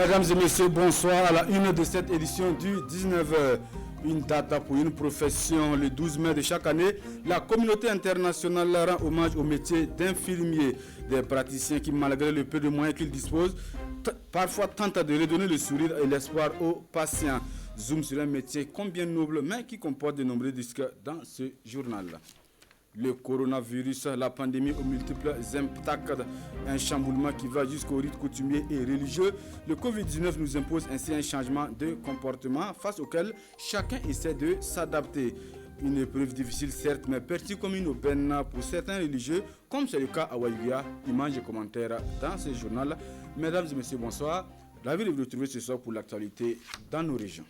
Mesdames et messieurs, bonsoir à la une de cette édition du 19h. Une date pour une profession. Le 12 mai de chaque année, la communauté internationale rend hommage au métier d'infirmier. Des praticiens qui, malgré le peu de moyens qu'ils disposent, parfois tentent de redonner le sourire et l'espoir aux patients. Zoom sur un métier combien noble, mais qui comporte de nombreux risques dans ce journal. Le coronavirus, la pandémie aux multiples impacts, un chamboulement qui va jusqu'aux rites coutumiers et religieux. Le Covid-19 nous impose ainsi un changement de comportement face auquel chacun essaie de s'adapter. Une épreuve difficile certes, mais perçue comme une aubaine pour certains religieux, comme c'est le cas à Waïvia. Images et commentaires dans ce journal. Mesdames et messieurs, bonsoir. Ravi de vous retrouver ce soir pour l'actualité dans nos régions.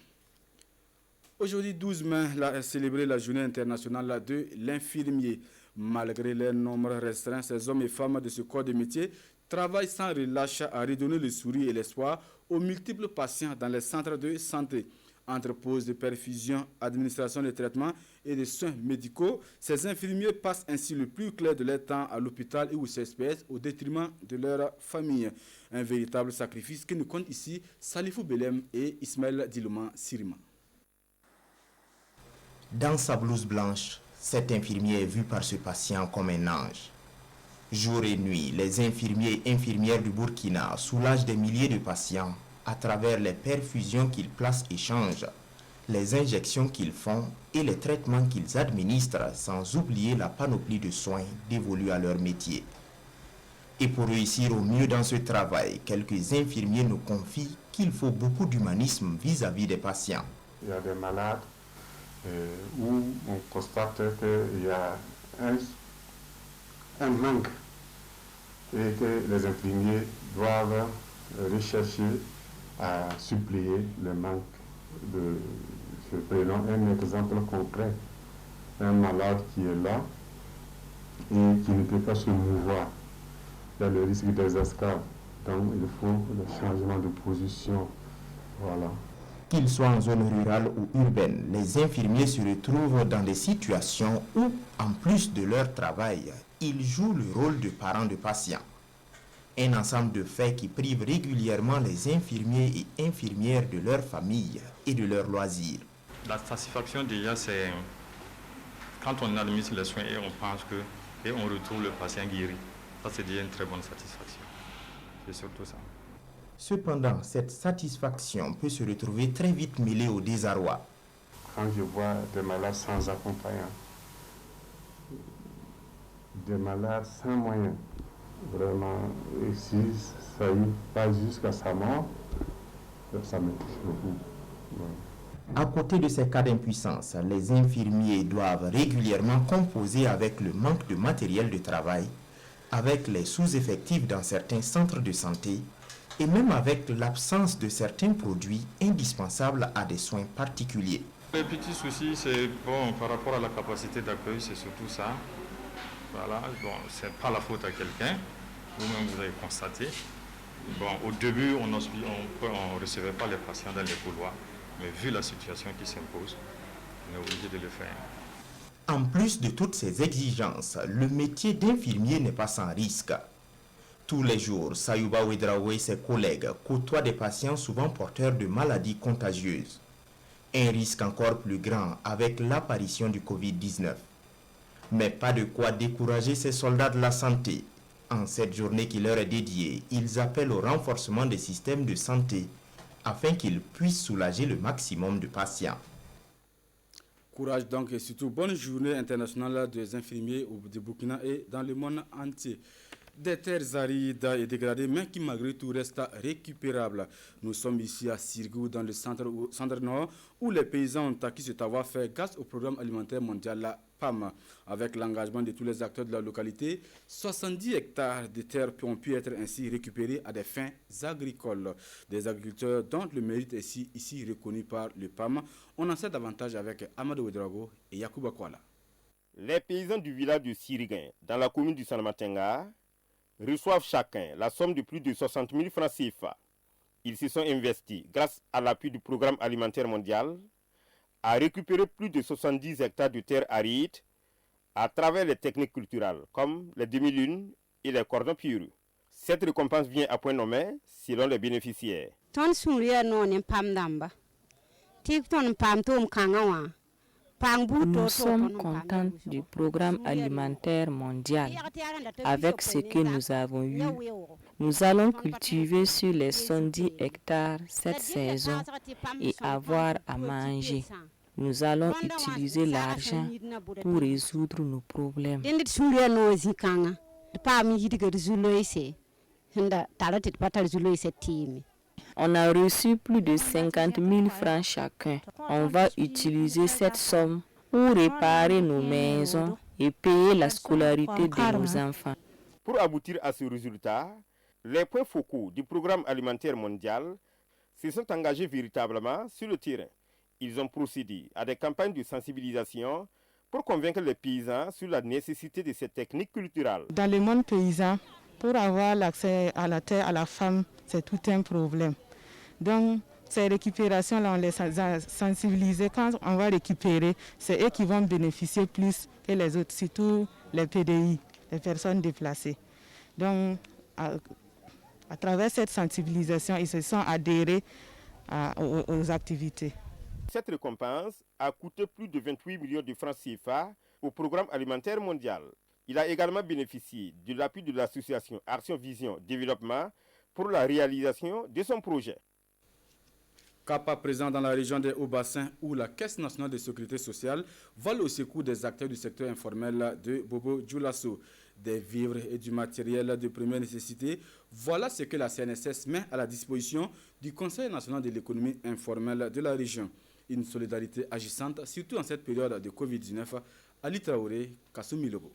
Aujourd'hui, 12 mai, est célébré la journée internationale de l'infirmier. Malgré leur nombre restreint, ces hommes et femmes de ce corps de métier travaillent sans relâche à redonner le sourire et l'espoir aux multiples patients dans les centres de santé. Entre pause de perfusion, administration de traitements et de soins médicaux, ces infirmiers passent ainsi le plus clair de leur temps à l'hôpital et au CSPS au détriment de leur famille. Un véritable sacrifice que nous comptent ici Salifou Belem et Ismaël Dilouma Sirima. Dans sa blouse blanche, cet infirmier est vu par ce patient comme un ange. Jour et nuit, les infirmiers et infirmières du Burkina soulagent des milliers de patients à travers les perfusions qu'ils placent et changent, les injections qu'ils font et les traitements qu'ils administrent, sans oublier la panoplie de soins dévolus à leur métier. Et pour réussir au mieux dans ce travail, quelques infirmiers nous confient qu'il faut beaucoup d'humanisme vis-à-vis des patients. Il y a des malades où on constate qu'il y a un manque et que les infirmiers doivent rechercher à suppléer le manque. Je prends un exemple concret. Un malade qui est là et qui ne peut pas se mouvoir. Il y a le risque des escales. Donc il faut le changement de position. Voilà. Qu'ils soient en zone rurale ou urbaine, les infirmiers se retrouvent dans des situations où, en plus de leur travail, ils jouent le rôle de parents de patients. Un ensemble de faits qui privent régulièrement les infirmiers et infirmières de leur famille et de leurs loisirs. La satisfaction déjà, c'est quand on administre les soins et on pense que et on retrouve le patient guéri. Ça, c'est déjà une très bonne satisfaction. C'est surtout ça. Cependant, cette satisfaction peut se retrouver très vite mêlée au désarroi. Quand je vois des malades sans accompagnant, des malades sans moyens, vraiment, et si ça y pas jusqu'à sa mort, ça me touche beaucoup. Ouais. À côté de ces cas d'impuissance, les infirmiers doivent régulièrement composer avec le manque de matériel de travail, avec les sous-effectifs dans certains centres de santé, et même avec l'absence de certains produits indispensables à des soins particuliers. Les petits soucis, c'est bon par rapport à la capacité d'accueil, c'est surtout ça. Voilà, bon, c'est pas la faute à quelqu'un, vous-même vous avez constaté. Bon, au début, on ne recevait pas les patients dans les couloirs, mais vu la situation qui s'impose, on est obligé de le faire. En plus de toutes ces exigences, le métier d'infirmier n'est pas sans risque. Tous les jours, Sayouba Ouedraoui et ses collègues côtoient des patients souvent porteurs de maladies contagieuses. Un risque encore plus grand avec l'apparition du Covid-19. Mais pas de quoi décourager ces soldats de la santé. En cette journée qui leur est dédiée, ils appellent au renforcement des systèmes de santé afin qu'ils puissent soulager le maximum de patients. Courage donc et surtout bonne journée internationale des infirmiers au Burkina et dans le monde entier. Des terres arides et dégradées, mais qui malgré tout restent récupérables. Nous sommes ici à Sirgou, dans le centre nord, où les paysans ont acquis cet avoir-fait grâce au programme alimentaire mondial, la PAM. Avec l'engagement de tous les acteurs de la localité, 70 hectares de terres ont pu être ainsi récupérés à des fins agricoles. Des agriculteurs dont le mérite est ici reconnu par le PAM. On en sait davantage avec Amadou Ouedraogo et Yacouba Kouala. Les paysans du village de Siriguin, dans la commune du Sanamatenga, reçoivent chacun la somme de plus de 60 000 francs CFA. Ils se sont investis, grâce à l'appui du programme alimentaire mondial, à récupérer plus de 70 hectares de terres arides à travers les techniques culturelles, comme les demi-lunes et les cordons pierreux. Cette récompense vient à point nommé selon les bénéficiaires. ton suria no ne pam damba tik ton pam tom kangawa. Nous sommes contents du programme alimentaire mondial. Avec ce que nous avons eu, nous allons cultiver sur les 70 hectares cette saison et avoir à manger. Nous allons utiliser l'argent pour résoudre nos problèmes. On a reçu plus de 50 000 francs chacun. On va utiliser cette somme pour réparer nos maisons et payer la scolarité de nos enfants. Pour aboutir à ce résultat, les points focaux du programme alimentaire mondial se sont engagés véritablement sur le terrain. Ils ont procédé à des campagnes de sensibilisation pour convaincre les paysans sur la nécessité de ces techniques culturelles. Dans le monde paysan, pour avoir l'accès à la terre, à la femme, c'est tout un problème. Donc, ces récupérations-là, on les a sensibilisées. Quand on va récupérer, c'est eux qui vont bénéficier plus que les autres, surtout les PDI, les personnes déplacées. Donc, à travers cette sensibilisation, ils se sont adhérés aux activités. Cette récompense a coûté plus de 28 millions de francs CFA au programme alimentaire mondial. Il a également bénéficié de l'appui de l'association Action Vision Développement pour la réalisation de son projet. CAPA présent dans la région des Hauts-Bassins où la Caisse nationale de sécurité sociale vole au secours des acteurs du secteur informel de Bobo Dioulasso. Des vivres et du matériel de première nécessité, voilà ce que la CNSS met à la disposition du Conseil national de l'économie informelle de la région. Une solidarité agissante, surtout en cette période de Covid-19, Ali Traoré, Kassoumi Lobo.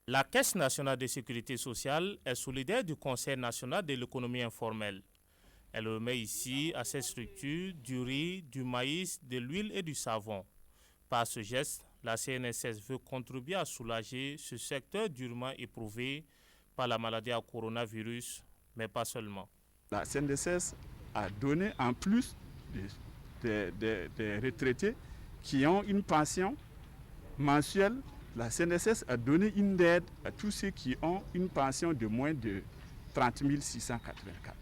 La Caisse nationale de sécurité sociale est solidaire du Conseil national de l'économie informelle. Elle remet ici à cette structure du riz, du maïs, de l'huile et du savon. Par ce geste, la CNSS veut contribuer à soulager ce secteur durement éprouvé par la maladie à coronavirus, mais pas seulement. La CNSS a donné en plus des retraités qui ont une pension mensuelle. La CNSS a donné une aide à tous ceux qui ont une pension de moins de 30 684.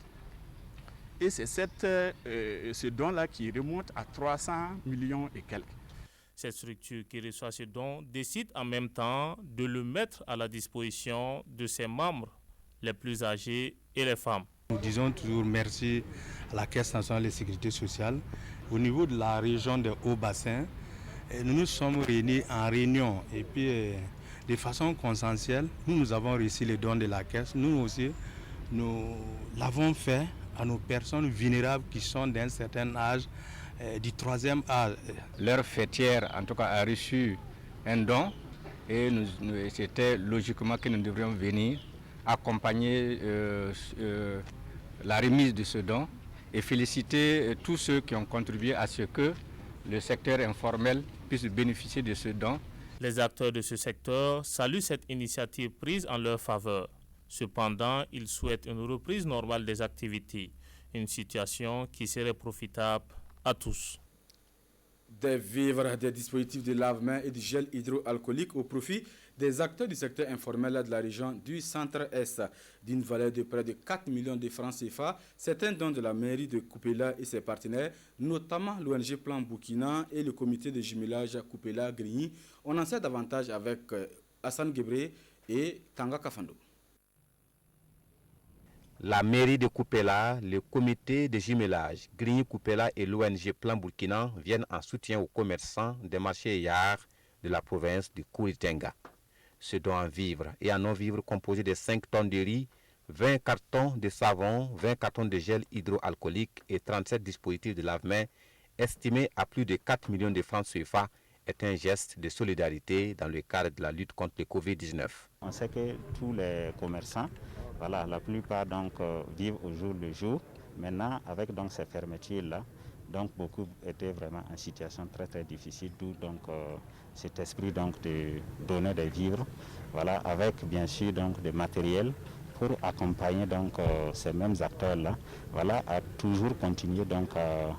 Et c'est ce don-là qui remonte à 300 millions et quelques. Cette structure qui reçoit ce don décide en même temps de le mettre à la disposition de ses membres les plus âgés et les femmes. Nous disons toujours merci à la Caisse nationale de sécurité sociale. Au niveau de la région des Hauts-Bassins, nous nous sommes réunis en réunion et puis de façon consensuelle, nous avons reçu les dons de la Caisse. Nous aussi, nous l'avons fait à nos personnes vulnérables qui sont d'un certain âge, du 3e âge. Leur fêtière, en tout cas, a reçu un don et c'était logiquement que nous devrions venir accompagner la remise de ce don et féliciter tous ceux qui ont contribué à ce que le secteur informel puisse bénéficier de ce don. Les acteurs de ce secteur saluent cette initiative prise en leur faveur. Cependant, ils souhaitent une reprise normale des activités, une situation qui serait profitable à tous. Des vivres, des dispositifs de lave-mains et du gel hydroalcoolique au profit des acteurs du secteur informel de la région du centre-est, d'une valeur de près de 4 millions de francs CFA. C'est un don de la mairie de Koupela et ses partenaires, notamment l'ONG Plan Burkina et le comité de jumelage Koupela-Grigny. On en sait davantage avec Hassan Gebré et Tanga Kafando. La mairie de Koupela, le comité de jumelage Grigny-Koupela et l'ONG Plan Burkina viennent en soutien aux commerçants des marchés Yar de la province du Kouritenga. Ce don en vivres et en non-vivres composé de 5 tonnes de riz, 20 cartons de savon, 20 cartons de gel hydroalcoolique et 37 dispositifs de lave-mains estimés à plus de 4 millions de francs CFA est un geste de solidarité dans le cadre de la lutte contre le Covid-19. On sait que tous les commerçants, voilà, la plupart donc, vivent au jour le jour. Maintenant, avec donc, ces fermetures-là, donc, beaucoup étaient vraiment en situation très très difficile, d'où donc, cet esprit donc, de donner des vivres, voilà, avec bien sûr donc, des matériels pour accompagner donc, ces mêmes acteurs-là, voilà, à toujours continuer donc, à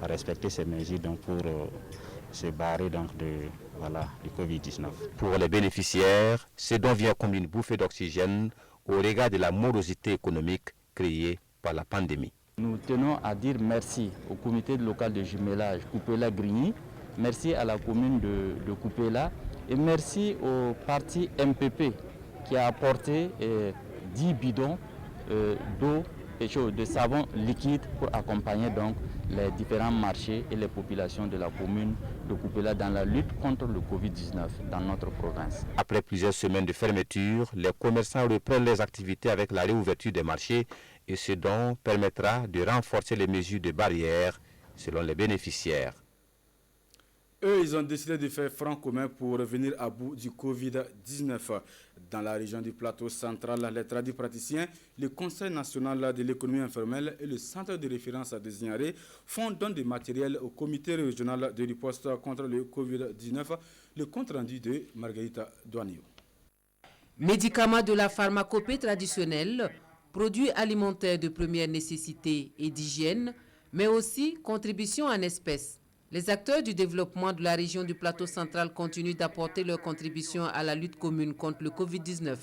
respecter ces mesures donc, pour se barrer donc, du Covid-19. Pour les bénéficiaires, ce don vient comme une bouffée d'oxygène au regard de la morosité économique créée par la pandémie. Nous tenons à dire merci au comité local de jumelage Coupéla-Grigny, merci à la commune de Coupéla et merci au parti MPP qui a apporté 10 bidons d'eau et de savon liquide pour accompagner donc les différents marchés et les populations de la commune de Coupéla dans la lutte contre le Covid-19 dans notre province. Après plusieurs semaines de fermeture, les commerçants reprennent leurs activités avec la réouverture des marchés et ce dont permettra de renforcer les mesures de barrière selon les bénéficiaires. Eux, ils ont décidé de faire front commun pour revenir à bout du Covid-19. Dans la région du plateau central, les tradipraticiens, le Conseil national de l'économie informelle et le Centre de référence des Ignorés font don de matériel au comité régional de riposte contre le Covid-19. Le compte rendu de Margarita Douanio. Médicaments de la pharmacopée traditionnelle, produits alimentaires de première nécessité et d'hygiène, mais aussi contributions en espèces. Les acteurs du développement de la région du plateau central continuent d'apporter leur contribution à la lutte commune contre le Covid-19.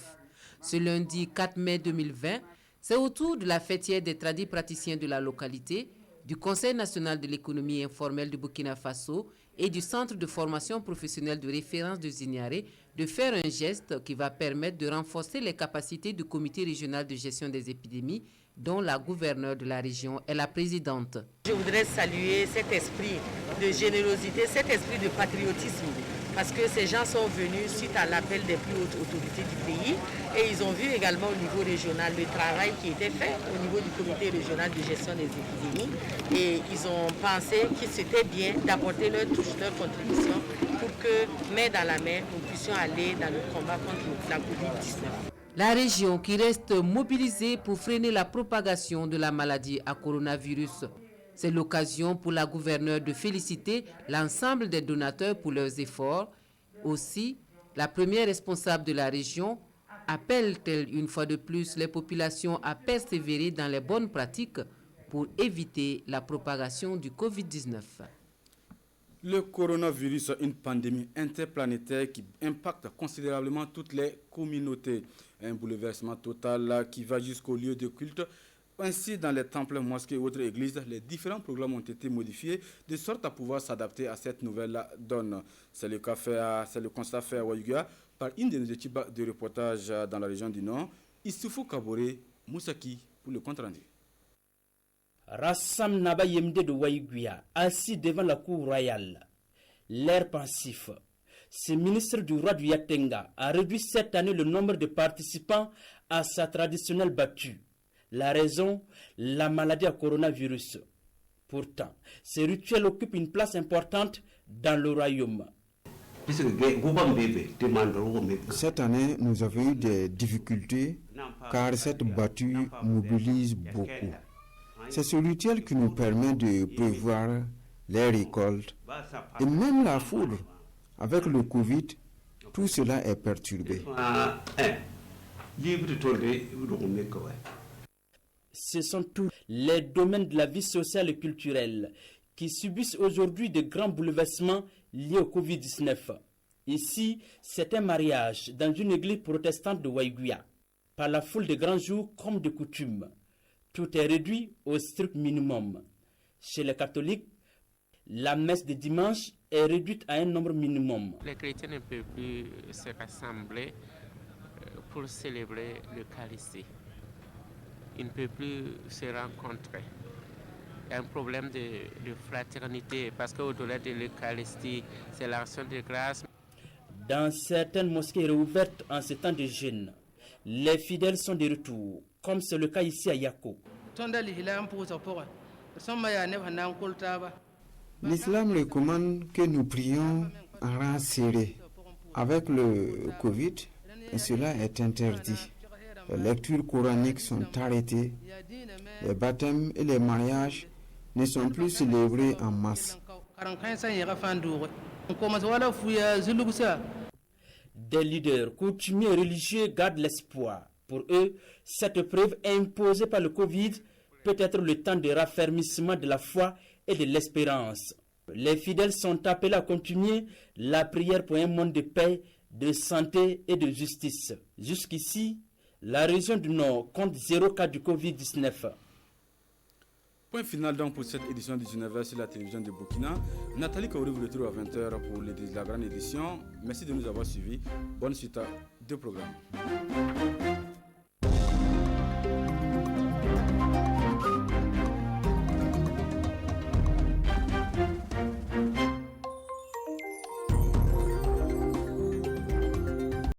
Ce lundi 4 mai 2020, c'est au tour de la fêtière des tradipraticiens de la localité, du Conseil national de l'économie informelle du Burkina Faso et du Centre de formation professionnelle de référence de Zignaré de faire un geste qui va permettre de renforcer les capacités du comité régional de gestion des épidémies dont la gouverneure de la région est la présidente. Je voudrais saluer cet esprit de générosité, cet esprit de patriotisme, parce que ces gens sont venus suite à l'appel des plus hautes autorités du pays et ils ont vu également au niveau régional le travail qui était fait au niveau du comité régional de gestion des épidémies et ils ont pensé qu'il c'était bien d'apporter leur touche, leur contribution pour que, main dans la main, nous puissions aller dans le combat contre la Covid-19. La région qui reste mobilisée pour freiner la propagation de la maladie à coronavirus. C'est l'occasion pour la gouverneure de féliciter l'ensemble des donateurs pour leurs efforts. Aussi, la première responsable de la région appelle-t-elle une fois de plus les populations à persévérer dans les bonnes pratiques pour éviter la propagation du Covid-19. Le coronavirus, une pandémie interplanétaire qui impacte considérablement toutes les communautés. Un bouleversement total qui va jusqu'au lieu de culte. Ainsi, dans les temples, mosquées et autres églises, les différents programmes ont été modifiés de sorte à pouvoir s'adapter à cette nouvelle donne. C'est le constat fait à Ouagadougou par une de nos équipes de reportage dans la région du Nord, Issoufou Kaboré Moussaki pour le compte rendu. Rassam Naba Yemde de Ouagadougou, assis devant la cour royale, l'air pensif. Ce ministre du roi du Yatenga a réduit cette année le nombre de participants à sa traditionnelle battue. La raison, la maladie à coronavirus. Pourtant, ces rituels occupent une place importante dans le royaume. Cette année, nous avons eu des difficultés car cette battue mobilise beaucoup. C'est ce rituel qui nous permet de prévoir les récoltes et même la foudre. Avec le Covid, tout cela est perturbé. Ce sont tous les domaines de la vie sociale et culturelle qui subissent aujourd'hui de grands bouleversements liés au Covid-19. Ici, c'est un mariage dans une église protestante de Ouagadougou. Par la foule de grands jours comme de coutume, tout est réduit au strict minimum. Chez les catholiques, la messe de dimanche est réduite à un nombre minimum. Les chrétiens ne peuvent plus se rassembler pour célébrer l'Eucharistie. Ils ne peuvent plus se rencontrer. Il y a un problème de fraternité parce qu'au-delà de l'Eucharistie, c'est l'action de grâce. Dans certaines mosquées réouvertes en ce temps de jeûne, les fidèles sont de retour, comme c'est le cas ici à Yako. L'islam recommande que nous prions en rang serré. Avec le Covid, cela est interdit. Les lectures coraniques sont arrêtées. Les baptêmes et les mariages ne sont plus célébrés en masse. Des leaders coutumiers et religieux gardent l'espoir. Pour eux, cette épreuve imposée par le Covid peut être le temps de raffermissement de la foi et de l'espérance. Les fidèles sont appelés à continuer la prière pour un monde de paix, de santé et de justice. Jusqu'ici, la région du Nord compte 0 cas du Covid-19. Point final donc pour cette édition 19h sur la télévision de Burkina. Nathalie Kaouri vous retrouve à 20h pour la grande édition. Merci de nous avoir suivis. Bonne suite de programme.